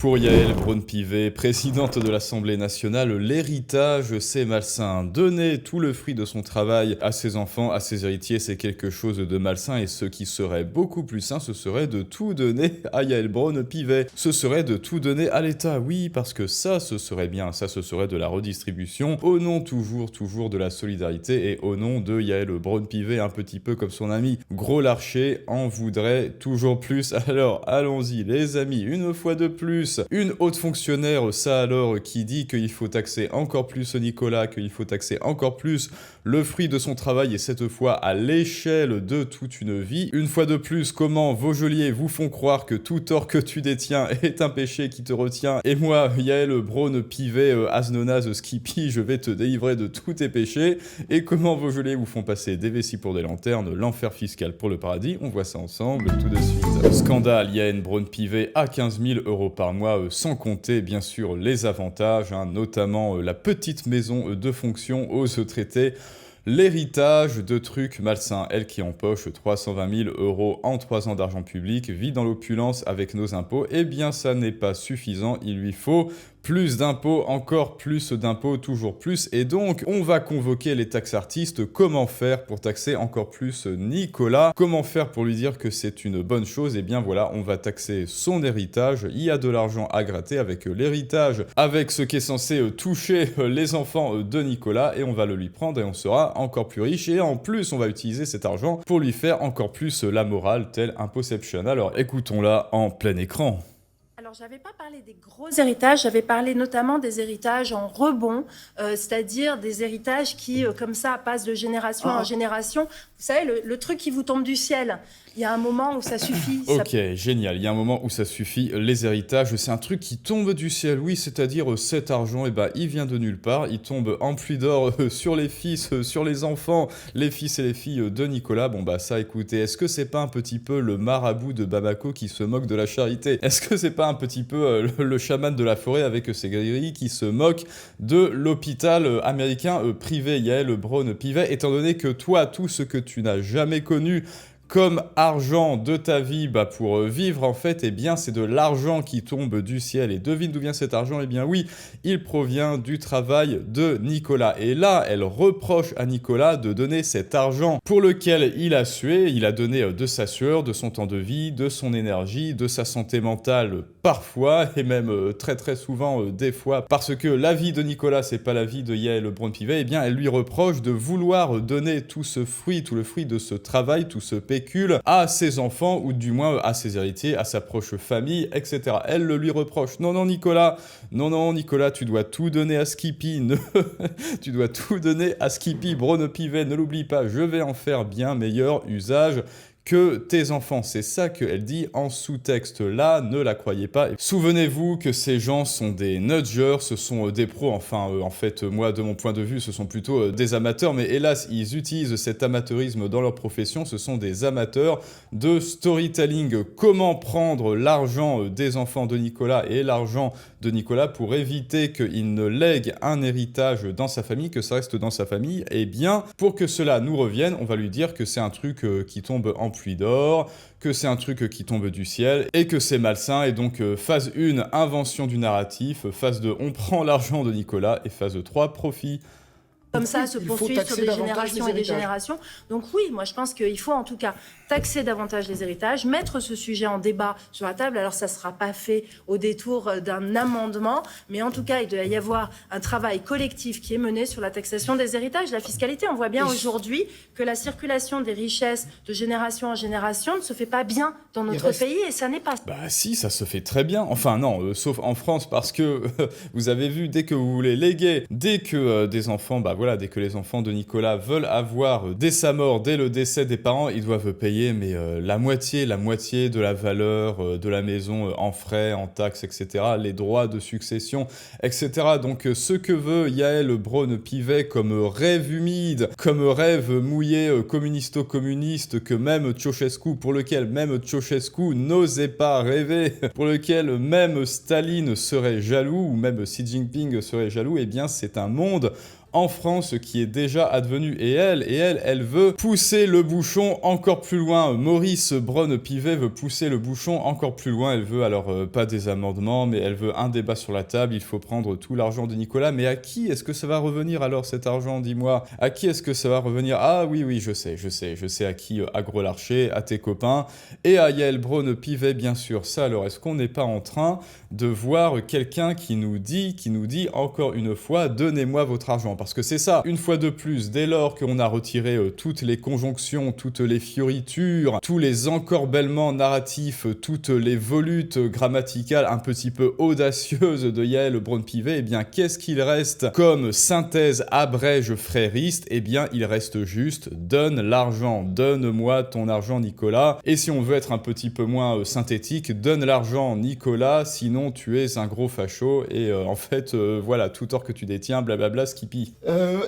Pour Yaël Braun-Pivet, présidente de l'Assemblée nationale, l'héritage, c'est malsain. Donner tout le fruit de son travail à ses enfants, à ses héritiers, c'est quelque chose de malsain. Et ce qui serait beaucoup plus sain, ce serait de tout donner à Yaël Braun-Pivet. Ce serait de tout donner à l'État, oui, parce que ça, ce serait bien. Ça, ce serait de la redistribution, au nom toujours de la solidarité et au nom de Yaël Braun-Pivet, un petit peu comme son ami Gros Larcher en voudrait toujours plus. Alors, allons-y, les amis, une fois de plus. Une haute fonctionnaire, ça alors, qui dit qu'il faut taxer encore plus Nicolas, qu'il faut taxer encore plus le fruit de son travail, et cette fois à l'échelle de toute une vie. Une fois de plus, comment vos geôliers vous font croire que tout tort que tu détiens est un péché qui te retient, et moi, Yaël Braun-Pivet, Asnonaz Skippy, je vais te délivrer de tous tes péchés, et comment vos geôliers vous font passer des vessies pour des lanternes, l'enfer fiscal pour le paradis, on voit ça ensemble tout de suite. Scandale, Yaël Braun-Pivet à 15 000 € par mois, sans compter bien sûr les avantages, notamment la petite maison de fonction ose traiter l'héritage de trucs malsains. Elle qui empoche 320 000 € en 3 ans d'argent public, vit dans l'opulence avec nos impôts, eh bien ça n'est pas suffisant, il lui faut plus d'impôts, encore plus d'impôts, toujours plus, et donc on va convoquer les taxartistes. Comment faire pour taxer encore plus Nicolas? Comment faire pour lui dire que c'est une bonne chose? Eh bien voilà, on va taxer son héritage, il y a de l'argent à gratter avec l'héritage, avec ce qui est censé toucher les enfants de Nicolas, et on va le lui prendre et on sera encore plus riche, et en plus on va utiliser cet argent pour lui faire encore plus la morale, tel Impoception. Alors écoutons-la en plein écran. Alors, j'avais pas parlé des gros héritages, j'avais parlé notamment des héritages en rebond, c'est-à-dire des héritages qui, comme ça, passent de génération en génération. Vous savez, le truc qui vous tombe du ciel, il y a un moment où ça suffit. Ok, génial, il y a un moment où ça suffit. Les héritages, c'est un truc qui tombe du ciel, oui, c'est-à-dire cet argent, eh ben, il vient de nulle part, il tombe en pluie d'or sur les fils, sur les enfants, les fils et les filles de Nicolas. Bon bah ça, écoutez, est-ce que c'est pas un petit peu le marabout de Bamako qui se moque de la charité? Est-ce que c'est pas un petit peu le chaman de la forêt avec ses grilleries qui se moque de l'hôpital américain privé? Yaël Braun-Pivet, étant donné que toi, tout ce que tu n'as jamais connu comme argent de ta vie, bah pour vivre en fait, eh bien c'est de l'argent qui tombe du ciel. Et devine d'où vient cet argent? Eh bien oui, il provient du travail de Nicolas. Et là, elle reproche à Nicolas de donner cet argent pour lequel il a sué, il a donné de sa sueur, de son temps de vie, de son énergie, de sa santé mentale parfois, et même très souvent des fois, parce que la vie de Nicolas, c'est pas la vie de Yaël Braun-Pivet, eh bien elle lui reproche de vouloir donner tout ce fruit, tout le fruit de ce travail, tout ce pécule à ses enfants, ou du moins à ses héritiers, à sa proche famille, etc. Elle le lui reproche. Non, Nicolas, tu dois tout donner à Skippy, tu dois tout donner à Skippy Braun-Pivet, ne l'oublie pas, je vais en faire bien meilleur usage que tes enfants. C'est ça qu'elle dit en sous-texte. Là, ne la croyez pas. Souvenez-vous que ces gens sont des nudgers, ce sont des pros. Enfin, en fait, moi, de mon point de vue, ce sont plutôt des amateurs. Mais hélas, ils utilisent cet amateurisme dans leur profession. Ce sont des amateurs de storytelling. Comment prendre l'argent des enfants de Nicolas et l'argent de Nicolas pour éviter qu'il ne lègue un héritage dans sa famille, que ça reste dans sa famille? Eh bien, pour que cela nous revienne, on va lui dire que c'est un truc qui tombe en pluie d'or, que c'est un truc qui tombe du ciel, et que c'est malsain. Et donc phase 1, invention du narratif, phase 2, on prend l'argent de Nicolas, et phase 3, profit. Comme ça, se poursuivre sur des générations et des générations. Donc oui, moi je pense qu'il faut en tout cas taxer davantage les héritages, mettre ce sujet en débat sur la table. Alors ça ne sera pas fait au détour d'un amendement, mais en tout cas il doit y avoir un travail collectif qui est mené sur la taxation des héritages. La fiscalité, on voit bien aujourd'hui que la circulation des richesses de génération en génération ne se fait pas bien dans notre pays, et ça n'est pas... Bah si, ça se fait très bien. Enfin non, sauf en France, parce que vous avez vu, dès que vous voulez léguer, dès que des enfants, dès que les enfants de Nicolas veulent avoir, dès sa mort, dès le décès des parents, ils doivent payer la moitié de la valeur de la maison en frais, en taxes, etc., les droits de succession, etc. Donc ce que veut Yaël Braun-Pivet comme rêve humide, comme rêve mouillé communisto-communiste, que même Ceausescu, pour lequel même Ceausescu n'osait pas rêver, pour lequel même Staline serait jaloux, ou même Xi Jinping serait jaloux, eh bien c'est un monde en France qui est déjà advenue. Et elle veut pousser le bouchon encore plus loin. Maurice Braun-Pivet veut pousser le bouchon encore plus loin. Elle veut alors pas des amendements, mais elle veut un débat sur la table. Il faut prendre tout l'argent de Nicolas. Mais à qui est-ce que ça va revenir alors cet argent, dis-moi? À qui est-ce que ça va revenir? Ah oui, je sais à qui, à Gros Larcher, à tes copains, et à Yael Braun-Pivet, bien sûr. Ça, alors, est-ce qu'on n'est pas en train de voir quelqu'un qui nous dit encore une fois, donnez-moi votre argent? Parce que c'est ça, une fois de plus, dès lors qu'on a retiré toutes les conjonctions, toutes les fioritures, tous les encorbellements narratifs, toutes les volutes grammaticales un petit peu audacieuses de Yael Braun-Pivet, eh bien, qu'est-ce qu'il reste comme synthèse abrège frériste? Eh bien, il reste juste, donne l'argent, donne-moi ton argent, Nicolas. Et si on veut être un petit peu moins synthétique, donne l'argent, Nicolas, sinon tu es un gros facho, et en fait, voilà, tout tort que tu détiens, blablabla, Skippy.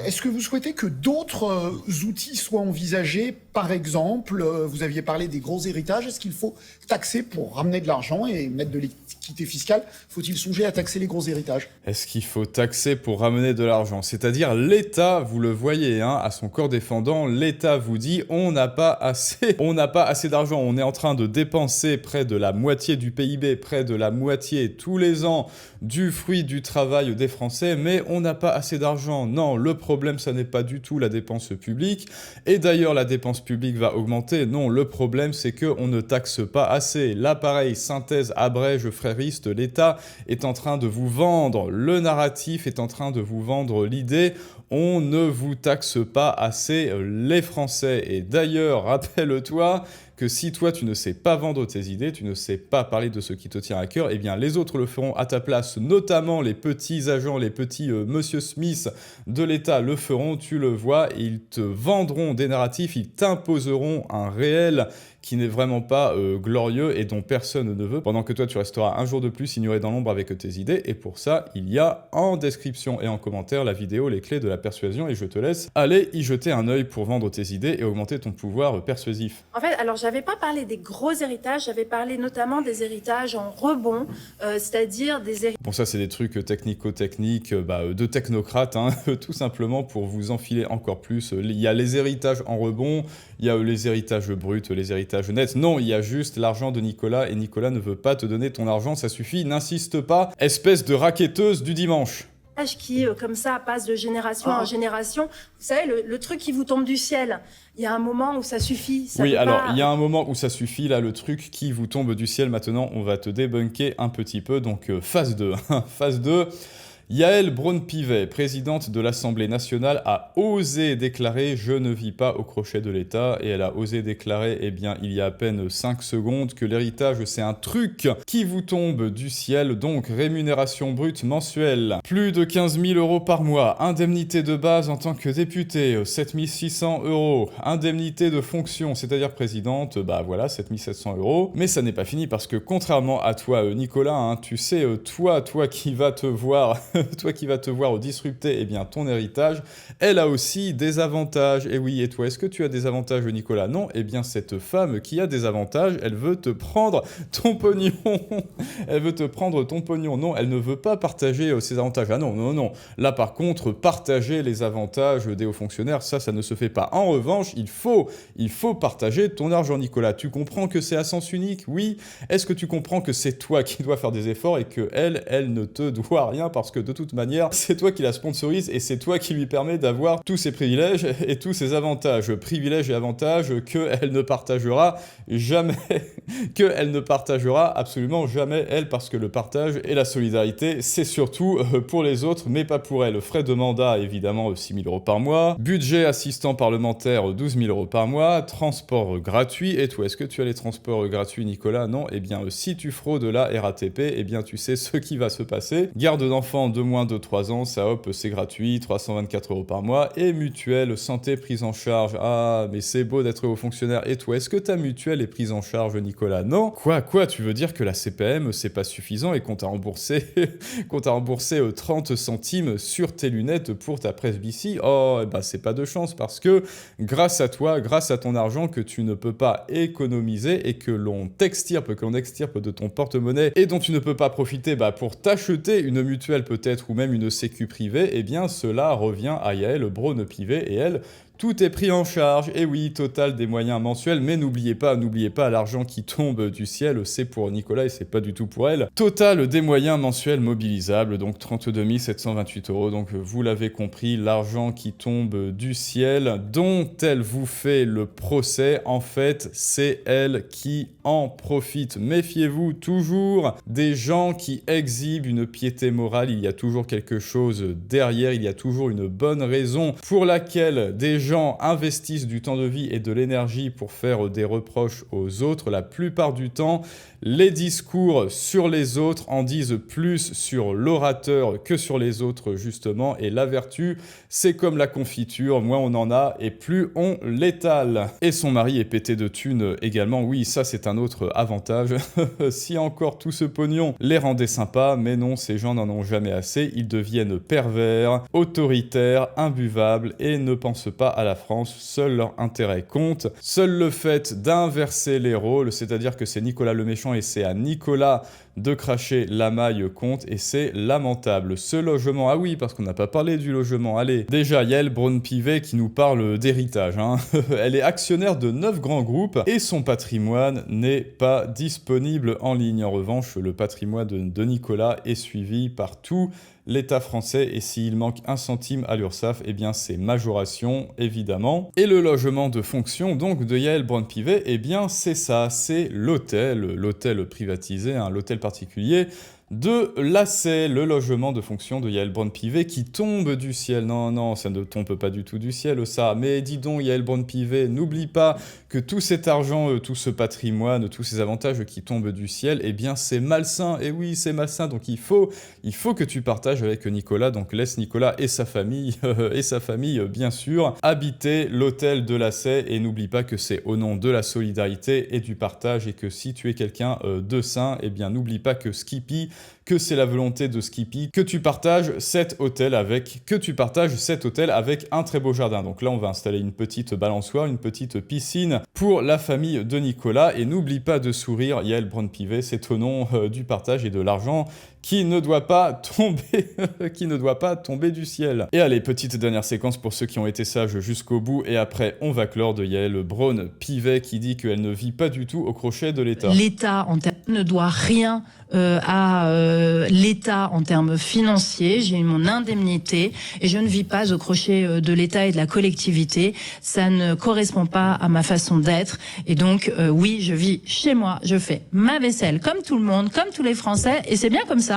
Est-ce que vous souhaitez que d'autres outils soient envisagés? Par exemple, vous aviez parlé des gros héritages, est-ce qu'il faut taxer pour ramener de l'argent et mettre de l'équité fiscale? Faut-il songer à taxer les gros héritages? Est-ce qu'il faut taxer pour ramener de l'argent? C'est-à-dire l'État, vous le voyez, hein, à son corps défendant, l'État vous dit on n'a pas assez d'argent, on est en train de dépenser près de la moitié du PIB, près de la moitié tous les ans du fruit du travail des Français, mais on n'a pas assez d'argent. Non, le problème, ça n'est pas du tout la dépense publique, et d'ailleurs la dépense publique va augmenter. Non, le problème, c'est qu'on ne taxe pas assez. Là, pareil, synthèse abrège frériste, l'État est en train de vous vendre, le narratif est en train de vous vendre l'idée, on ne vous taxe pas assez les Français. Et d'ailleurs, rappelle-toi que si toi tu ne sais pas vendre tes idées, tu ne sais pas parler de ce qui te tient à cœur, eh bien les autres le feront à ta place, notamment les petits agents, les petits Monsieur Smith de l'État le feront, tu le vois, et ils te vendront des narratifs, ils t'imposeront un réel qui n'est vraiment pas glorieux et dont personne ne veut, pendant que toi tu resteras un jour de plus ignoré dans l'ombre avec tes idées, et pour ça, il y a en description et en commentaire la vidéo, les clés de la persuasion, et je te laisse aller y jeter un œil pour vendre tes idées et augmenter ton pouvoir persuasif. En fait, alors j'avais pas parlé des gros héritages, j'avais parlé notamment des héritages en rebond, c'est-à-dire des héritages... Bon, ça c'est des trucs technico-techniques, de technocrates, hein, tout simplement pour vous enfiler encore plus. Il y a les héritages en rebond, il y a les héritages bruts, les héritages nets. Non, il y a juste l'argent de Nicolas, et Nicolas ne veut pas te donner ton argent, ça suffit, n'insiste pas, espèce de raquetteuse du dimanche. Qui, comme ça, passe de génération en génération. Vous savez, le truc qui vous tombe du ciel, il y a un moment où ça suffit. Oui, alors, il y a un moment où ça suffit, là, le truc qui vous tombe du ciel. Maintenant, on va te débunker un petit peu, donc phase 2. Phase 2. Yael Braun-Pivet, présidente de l'Assemblée nationale, a osé déclarer « Je ne vis pas au crochet de l'État » et elle a osé déclarer, eh bien, il y a à peine 5 secondes, que l'héritage, c'est un truc qui vous tombe du ciel, donc rémunération brute mensuelle. Plus de 15 000 € par mois, indemnité de base en tant que député, 7 600 €, indemnité de fonction, c'est-à-dire présidente, voilà, 7 700 €. Mais ça n'est pas fini parce que contrairement à toi, Nicolas, hein, tu sais, toi qui vas te voir... toi qui vas te voir disrupter eh bien, ton héritage, elle a aussi des avantages. Et oui, et toi, est-ce que tu as des avantages, Nicolas? Non, eh bien, cette femme qui a des avantages, elle veut te prendre ton pognon. Elle veut te prendre ton pognon. Non, elle ne veut pas partager ses avantages. Ah non. Là, par contre, partager les avantages des hauts fonctionnaires, ça ne se fait pas. En revanche, il faut partager ton argent, Nicolas. Tu comprends que c'est à sens unique? Oui. Est-ce que tu comprends que c'est toi qui dois faire des efforts et que elle ne te doit rien parce que de toute manière, c'est toi qui la sponsorise et c'est toi qui lui permet d'avoir tous ses privilèges et tous ses avantages. Privilèges et avantages qu'elle ne partagera jamais. Qu'elle ne partagera absolument jamais, elle, parce que le partage et la solidarité, c'est surtout pour les autres, mais pas pour elle. Frais de mandat, évidemment, 6 000 € par mois. Budget assistant parlementaire, 12 000 € par mois. Transport gratuit. Et toi, est-ce que tu as les transports gratuits, Nicolas? Non. Eh bien, si tu fraudes la RATP, eh bien, tu sais ce qui va se passer. Garde d'enfants de moins de 3 ans, ça hop, c'est gratuit, 324 € par mois. Et mutuelle, santé, prise en charge. Ah, mais c'est beau d'être haut fonctionnaire. Et toi, est-ce que ta mutuelle est prise en charge, Nicolas? Non. Quoi, tu veux dire que la CPM, c'est pas suffisant et qu'on t'a remboursé 30 centimes sur tes lunettes pour ta presbytie? Oh, c'est pas de chance parce que grâce à toi, grâce à ton argent que tu ne peux pas économiser et que l'on extirpe de ton porte-monnaie et dont tu ne peux pas profiter pour t'acheter une mutuelle peut-être peut-être, ou même une sécu privée, eh bien cela revient à Yael Braun-Pivet et elle, tout est pris en charge. Et oui, Total des moyens mensuels, mais n'oubliez pas, l'argent qui tombe du ciel, c'est pour Nicolas et c'est pas du tout pour elle. Total des moyens mensuels mobilisables, donc 32 728 €. Donc vous l'avez compris, l'argent qui tombe du ciel, dont elle vous fait le procès, en fait, c'est elle qui en profite. Méfiez-vous toujours des gens qui exhibent une piété morale. Il y a toujours quelque chose derrière, il y a toujours une bonne raison pour laquelle des gens investissent du temps de vie et de l'énergie pour faire des reproches aux autres. La plupart du temps, les discours sur les autres en disent plus sur l'orateur que sur les autres, justement. Et la vertu, c'est comme la confiture, moins on en a et plus on l'étale. Et son mari est pété de thunes également. Oui, ça c'est un autre avantage. Si encore tout ce pognon les rendait sympas, mais non, ces gens n'en ont jamais assez. Ils deviennent pervers, autoritaires, imbuvables et ne pensent pas à la France. Seul leur intérêt compte. Seul le fait d'inverser les rôles, c'est-à-dire que c'est Nicolas le méchant et c'est à Nicolas de cracher la maille compte, et c'est lamentable. Ce logement, ah oui, parce qu'on n'a pas parlé du logement, allez. Déjà, Yael Braun-Pivet qui nous parle d'héritage, hein. Elle est actionnaire de 9 grands groupes et son patrimoine n'est pas disponible en ligne. En revanche, le patrimoine de Nicolas est suivi par tout l'État français, et s'il manque un centime à l'URSSAF, eh bien c'est majoration, évidemment. Et le logement de fonction, donc, de Yael Braun-Pivet, eh bien c'est ça, c'est l'hôtel privatisé, hein, l'hôtel particulier de l'ACEI, le logement de fonction de Yael Braun-Pivet qui tombe du ciel. Non, non, ça ne tombe pas du tout du ciel, ça. Mais dis donc, Yael Braun-Pivet, n'oublie pas que tout cet argent, tout ce patrimoine, tous ces avantages qui tombent du ciel, eh bien, c'est malsain. Et oui, c'est malsain. Donc, il faut que tu partages avec Nicolas. Donc, laisse Nicolas et sa famille, bien sûr, habiter l'hôtel de l'ACEI. Et n'oublie pas que c'est au nom de la solidarité et du partage. Et que si tu es quelqu'un de sain, eh bien, n'oublie pas que Skippy, que c'est la volonté de Skippy, que tu partages cet hôtel avec un très beau jardin. Donc là, on va installer une petite balançoire, une petite piscine pour la famille de Nicolas. Et n'oublie pas de sourire, Yael Braun-Pivet, c'est au nom du partage et de l'argent qui ne doit pas tomber du ciel. Et allez, petite dernière séquence pour ceux qui ont été sages jusqu'au bout, et après on va clore, de Yael Braun-Pivet qui dit qu'elle ne vit pas du tout au crochet de l'État. L'État ne doit rien à l'État en termes financiers. J'ai eu mon indemnité et je ne vis pas au crochet de l'État et de la collectivité. Ça ne correspond pas à ma façon d'être. Et donc, oui, je vis chez moi, je fais ma vaisselle comme tout le monde, comme tous les Français, et c'est bien comme ça.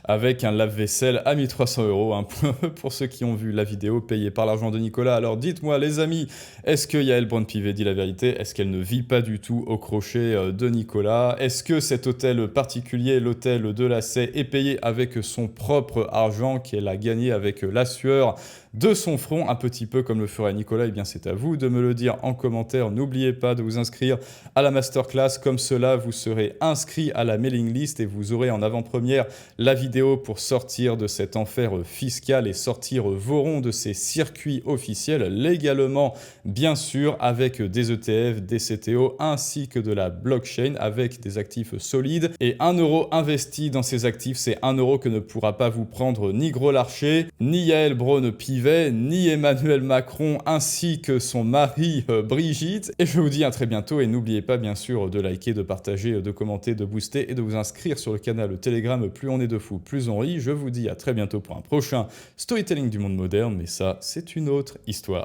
Avec un lave-vaisselle à 1 300 €, hein, pour ceux qui ont vu la vidéo payée par l'argent de Nicolas. Alors dites-moi, les amis, est-ce que Yael Braun-Pivet dit la vérité? Est-ce qu'elle ne vit pas du tout au crochet de Nicolas? Est-ce que cet hôtel particulier, l'hôtel de l'ACEI, est payé avec son propre argent qu'elle a gagné avec la sueur de son front, un petit peu comme le ferait Nicolas? Eh bien, c'est à vous de me le dire en commentaire. N'oubliez pas de vous inscrire à la masterclass. Comme cela, vous serez inscrit à la mailing list et vous aurez en avant-première la vidéo pour sortir de cet enfer fiscal et sortir vos ronds de ces circuits officiels légalement, bien sûr, avec des ETF, des CTO ainsi que de la blockchain avec des actifs solides. Et 1 € investi dans ces actifs, c'est 1 € que ne pourra pas vous prendre ni Gros Larcher, ni Yael Braun-Pivet, ni Emmanuel Macron, ainsi que son mari Brigitte. Et je vous dis à très bientôt, et n'oubliez pas bien sûr de liker, de partager, de commenter, de booster et de vous inscrire sur le canal Telegram. Plus on est de fous, plus on rit. Je vous dis à très bientôt pour un prochain storytelling du monde moderne, mais ça, c'est une autre histoire.